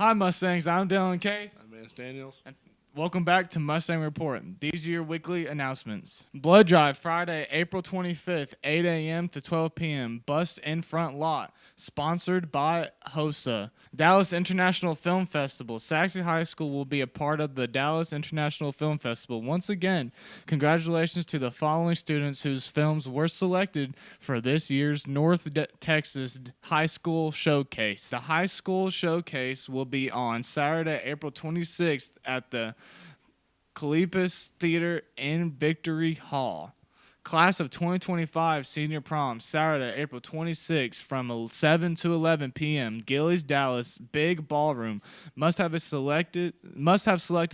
Hi, Mustangs. I'm Dylan Case. I'm Vance Daniels. And welcome back to Mustang Report. These are your weekly announcements. Blood Drive, Friday, April 25th, 8 a.m. to 12 p.m. Bust in Front Lot. Sponsored by HOSA. Dallas International Film Festival. Sachse High School will be a part of the Dallas International Film Festival. Once again, congratulations to the following students whose films were selected for this year's North Texas High School Showcase. The High School Showcase will be on Saturday, April 26th at the Calipas Theater in Victory Hall. Class of 2025 Senior Prom, Saturday, April 26th from 7 to 11 p.m. Gillies, Dallas, Big Ballroom. Must have selected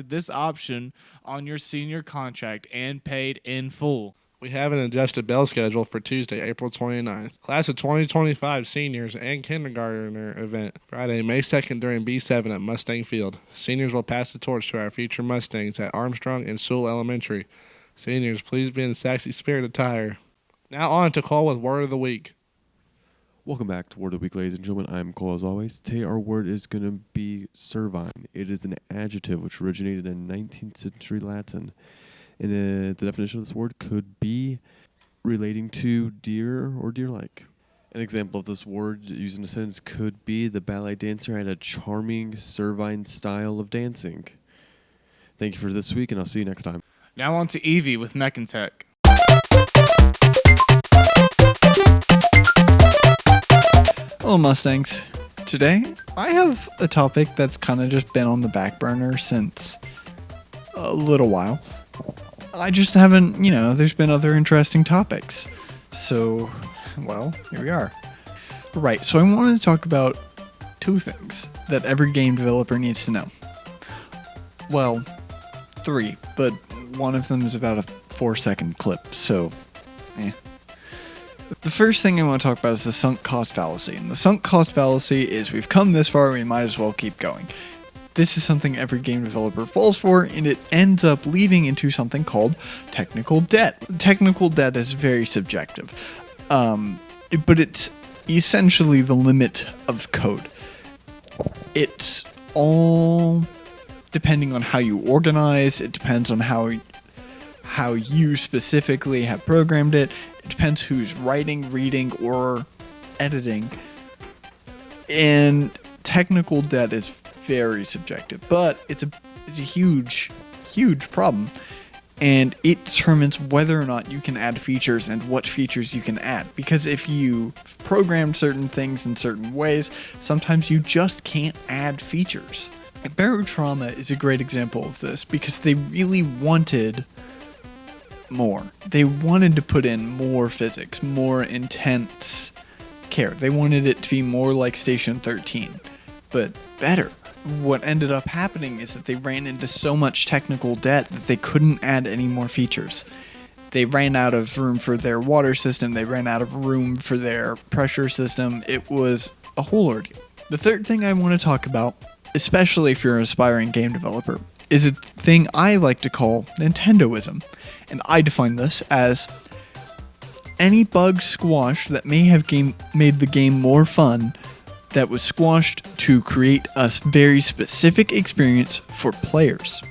this option on your senior contract and paid in full. We have an adjusted bell schedule for Tuesday, April 29th. Class of 2025 seniors and kindergartner event, Friday, May 2nd during B7 at Mustang Field. Seniors will pass the torch to our future Mustangs at Armstrong and Sewell Elementary. Seniors, please be in Sachse spirit attire. Now on to Cole with Word of the Week. Welcome back to Word of the Week, ladies and gentlemen. I'm Cole as always. Today our word is going to be servine. It is an adjective which originated in 19th century Latin. And the definition of this word could be relating to deer or deer-like. An example of this word used in a sentence could be the ballet dancer had a charming servine style of dancing. Thank you for this week, and I'll see you next time. Now on to Evie with Mechantech. Hello, Mustangs. Today, I have a topic that's kind of just been on the back burner since a little while. I just haven't, there's been other interesting topics. So, well, here we are. Right, so I wanted to talk about two things that every game developer needs to know. Well, three, but one of them is about a 4-second clip, so, The first thing I want to talk about is the sunk cost fallacy. And the sunk cost fallacy is we've come this far, we might as well keep going. This is something every game developer falls for, and it ends up leading into something called technical debt. Technical debt is very subjective, but it's essentially the limit of code. It's all depending on how you organize, it depends on how you specifically have programmed it, it depends who's writing, reading, or editing, and technical debt is very subjective, but it's a huge problem, and it determines whether or not you can add features and what features you can add, because if you programmed certain things in certain ways, sometimes you just can't add features. Barotrauma is a great example of this because they really wanted more. They wanted to put in more physics, more intense care. They wanted it to be more like Station 13, but better. What ended up happening is that they ran into so much technical debt that they couldn't add any more features. They ran out of room for their water system, they ran out of room for their pressure system. It was a whole ordeal. The third thing I want to talk about, especially if you're an aspiring game developer, is a thing I like to call Nintendoism. And I define this as any bug squashed that may have made the game more fun, that was squashed to create a very specific experience for players.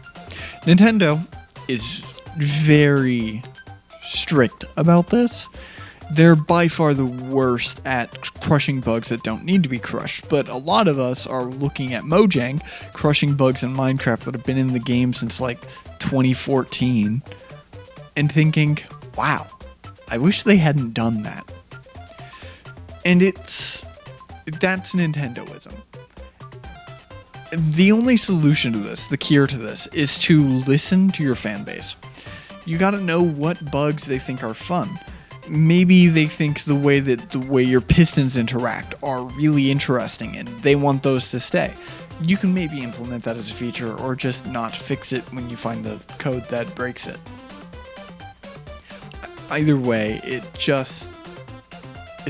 Nintendo is very strict about this. They're by far the worst at crushing bugs that don't need to be crushed, but a lot of us are looking at Mojang crushing bugs in Minecraft that have been in the game since like 2014 and thinking, wow, I wish they hadn't done that. And that's Nintendoism. The only solution to this, the cure to this, is to listen to your fan base. You gotta know what bugs they think are fun. Maybe they think the way your pistons interact are really interesting and they want those to stay. You can maybe implement that as a feature or just not fix it when you find the code that breaks it. Either way, it's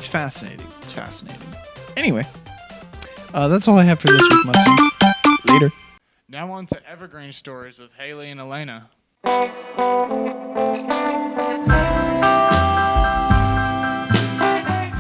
fascinating. It's fascinating. Anyway, that's all I have for this week, Mustangs. Later. Now on to Evergreen Stories with Haley and Elena.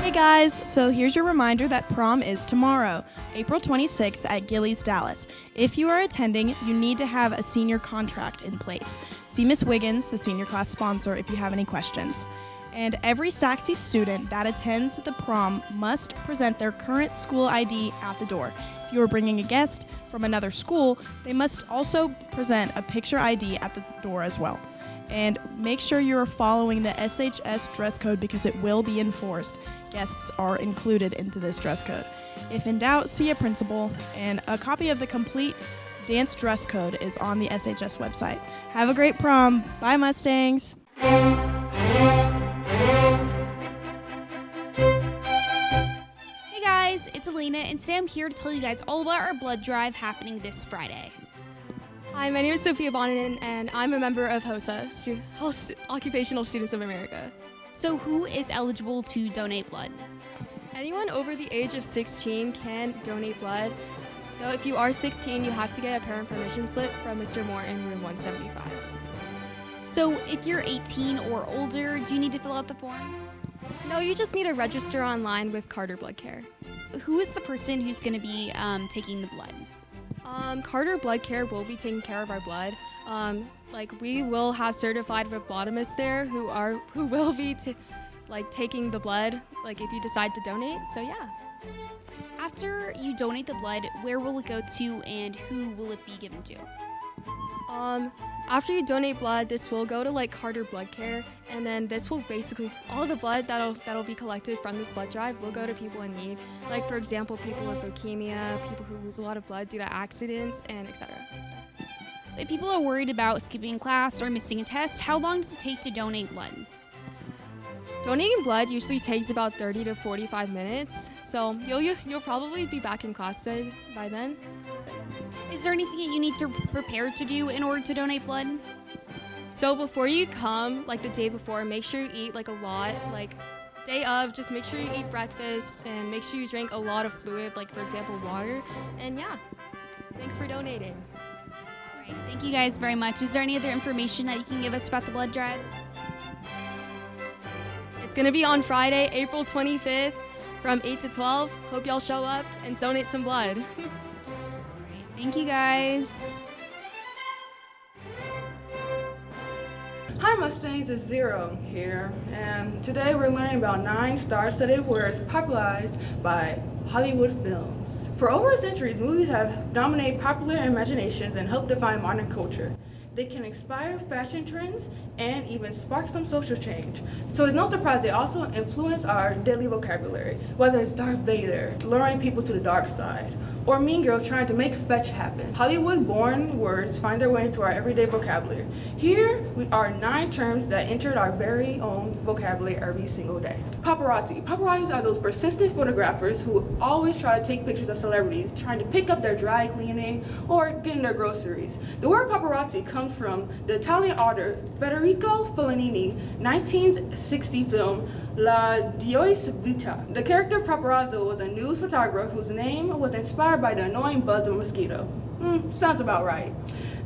Hey guys. guys, so here's your reminder that prom is tomorrow, April 26th at Gillies, Dallas. If you are attending, you need to have a senior contract in place. See Miss Wiggins, the senior class sponsor, if you have any questions. And every Sachse student that attends the prom must present their current school ID at the door. If you are bringing a guest from another school, they must also present a picture ID at the door as well. And make sure you're following the SHS dress code because it will be enforced. Guests are included into this dress code. If in doubt, see a principal, and a copy of the complete dance dress code is on the SHS website. Have a great prom. Bye, Mustangs. Hey guys, it's Alina, and today I'm here to tell you guys all about our blood drive happening this Friday. Hi, my name is Sophia Bonin, and I'm a member of HOSA, Occupational Students of America. So who is eligible to donate blood? Anyone over the age of 16 can donate blood, though if you are 16, you have to get a parent permission slip from Mr. Moore in room 175. So if you're 18 or older, do you need to fill out the form? No, you just need to register online with Carter Blood Care. Who is the person who's going to be taking the blood? Carter Blood Care will be taking care of our blood. We will have certified phlebotomists there who will be taking the blood, if you decide to donate. So yeah. After you donate the blood, where will it go to and who will it be given to? After you donate blood, this will go to Carter Blood Care, and then this will basically, all the blood that'll be collected from this blood drive will go to people in need. For example, people with leukemia, people who lose a lot of blood due to accidents, and etc. If people are worried about skipping class or missing a test, how long does it take to donate blood? Donating blood usually takes about 30 to 45 minutes, so you'll probably be back in class by then. So, yeah. Is there anything that you need to prepare to do in order to donate blood? So before you come, the day before, make sure you eat a lot. Day of, just make sure you eat breakfast and make sure you drink a lot of fluid, for example, water. And yeah, thanks for donating. All right, thank you guys very much. Is there any other information that you can give us about the blood drive? It's gonna be on Friday, April 25th from 8 to 12. Hope y'all show up and donate some blood. Thank you guys. Hi Mustangs, it's Zero here, and today we're learning about 9 star-studded words popularized by Hollywood films. For over centuries, movies have dominated popular imaginations and helped define modern culture. They can inspire fashion trends and even spark some social change. So it's no surprise they also influence our daily vocabulary, whether it's Darth Vader luring people to the dark side, or Mean Girls trying to make fetch happen. Hollywood-born words find their way into our everyday vocabulary. Here are 9 terms that entered our very own vocabulary every single day. Paparazzi. Paparazzi are those persistent photographers who always try to take pictures of celebrities trying to pick up their dry cleaning or getting their groceries. The word paparazzi comes from the Italian author Federico Fellini 1960 film La Dolce Vita. The character of Paparazzo was a news photographer whose name was inspired by the annoying buzz of a mosquito. Sounds about right.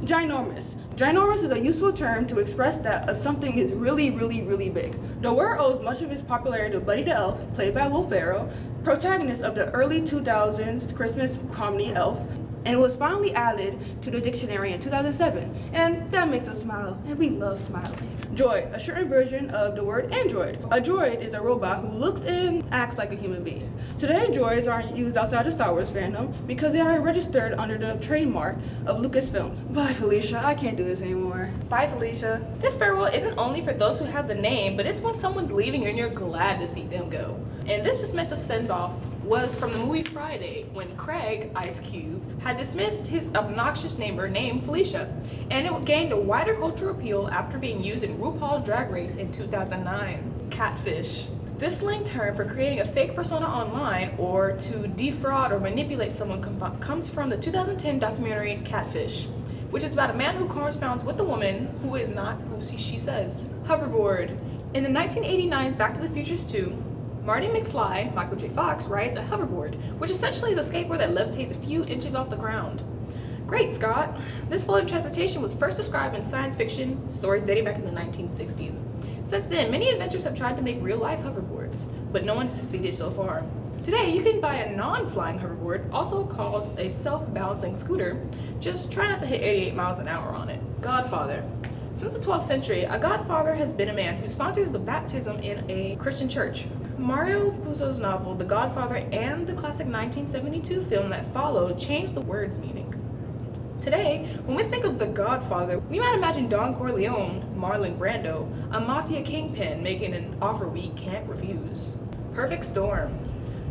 Ginormous. Ginormous is a useful term to express that something is really, really, really big. The word owes much of its popularity to Buddy the Elf, played by Will Ferrell, protagonist of the early 2000s Christmas comedy Elf, and was finally added to the dictionary in 2007. And that makes us smile, and we love smiling. Droid, a shortened version of the word android. A droid is a robot who looks and acts like a human being. Today, droids aren't used outside the Star Wars fandom because they are registered under the trademark of Lucasfilms. Bye, Felicia, I can't do this anymore. Bye, Felicia. This farewell isn't only for those who have the name, but it's when someone's leaving and you're glad to see them go. And this is meant to send off was from the movie Friday, when Craig, Ice Cube, had dismissed his obnoxious neighbor named Felicia, and it gained a wider cultural appeal after being used in RuPaul's Drag Race in 2009. Catfish. This slang term for creating a fake persona online or to defraud or manipulate someone comes from the 2010 documentary Catfish, which is about a man who corresponds with a woman who is not who she says. Hoverboard. In the 1989's Back to the Future 2, Marty McFly, Michael J. Fox, rides a hoverboard, which essentially is a skateboard that levitates a few inches off the ground. Great, Scott. This flow of transportation was first described in science fiction stories dating back in the 1960s. Since then, many inventors have tried to make real-life hoverboards, but no one has succeeded so far. Today, you can buy a non-flying hoverboard, also called a self-balancing scooter. Just try not to hit 88 miles an hour on it. Godfather. Since the 12th century, a godfather has been a man who sponsors the baptism in a Christian church. Mario Puzo's novel, The Godfather, and the classic 1972 film that followed changed the word's meaning. Today, when we think of The Godfather, we might imagine Don Corleone, Marlon Brando, a mafia kingpin making an offer we can't refuse. Perfect storm.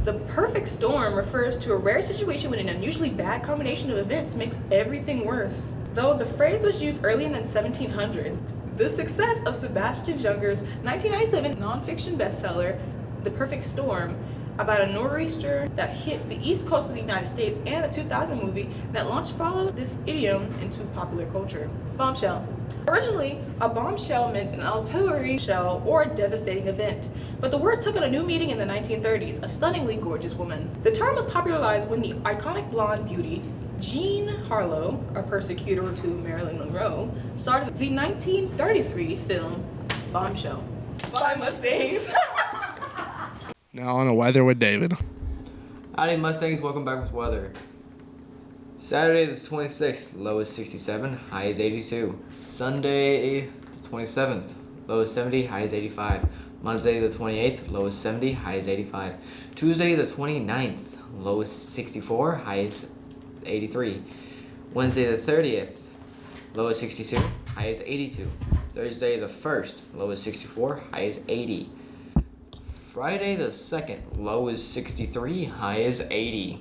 The perfect storm refers to a rare situation when an unusually bad combination of events makes everything worse. Though the phrase was used early in the 1700s, the success of Sebastian Junger's 1997 nonfiction bestseller, The Perfect Storm, about a nor'easter that hit the east coast of the United States, and a 2000 movie that launched followed this idiom into popular culture. Bombshell. Originally, a bombshell meant an artillery shell or a devastating event, but the word took on a new meaning in the 1930s, a stunningly gorgeous woman. The term was popularized when the iconic blonde beauty Jean Harlow, a persecutor to Marilyn Monroe, starred in the 1933 film Bombshell. Bye, Mustangs! Now on a weather with David. Howdy Mustangs, welcome back with weather. Saturday the 26th, low is 67, high is 82. Sunday the 27th, low is 70, high is 85. Monday the 28th, low is 70, high is 85. Tuesday the 29th, low is 64, high is 83. Wednesday the 30th, low is 62, high is 82. Thursday the 1st, low is 64, high is 80. Friday the 2nd, low is 63, high is 80.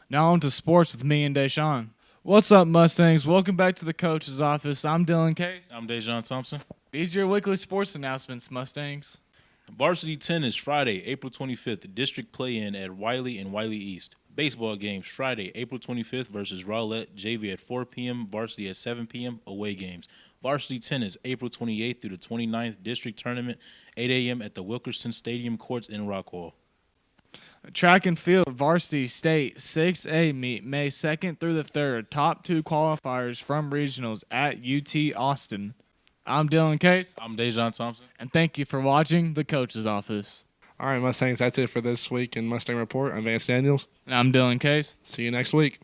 Now on to sports with me and Deshaun. What's up, Mustangs? Welcome back to the coach's office. I'm Dylan Case. I'm Dejon Thompson. These are your weekly sports announcements, Mustangs. Varsity tennis Friday, April 25th, district play-in at Wiley and Wiley East. Baseball games Friday, April 25th versus Rowlett, JV at 4 p.m., varsity at 7 p.m., away games. Varsity tennis April 28th through the 29th, district tournament, 8 a.m. at the Wilkerson Stadium courts in Rockwall. Track and field varsity state 6A meet May 2nd through the 3rd. Top 2 qualifiers from regionals at UT Austin. I'm Dylan Case. I'm Dejon Thompson. And thank you for watching the coach's office. All right, Mustangs, that's it for this week in Mustang Report. I'm Vance Daniels. And I'm Dylan Case. See you next week.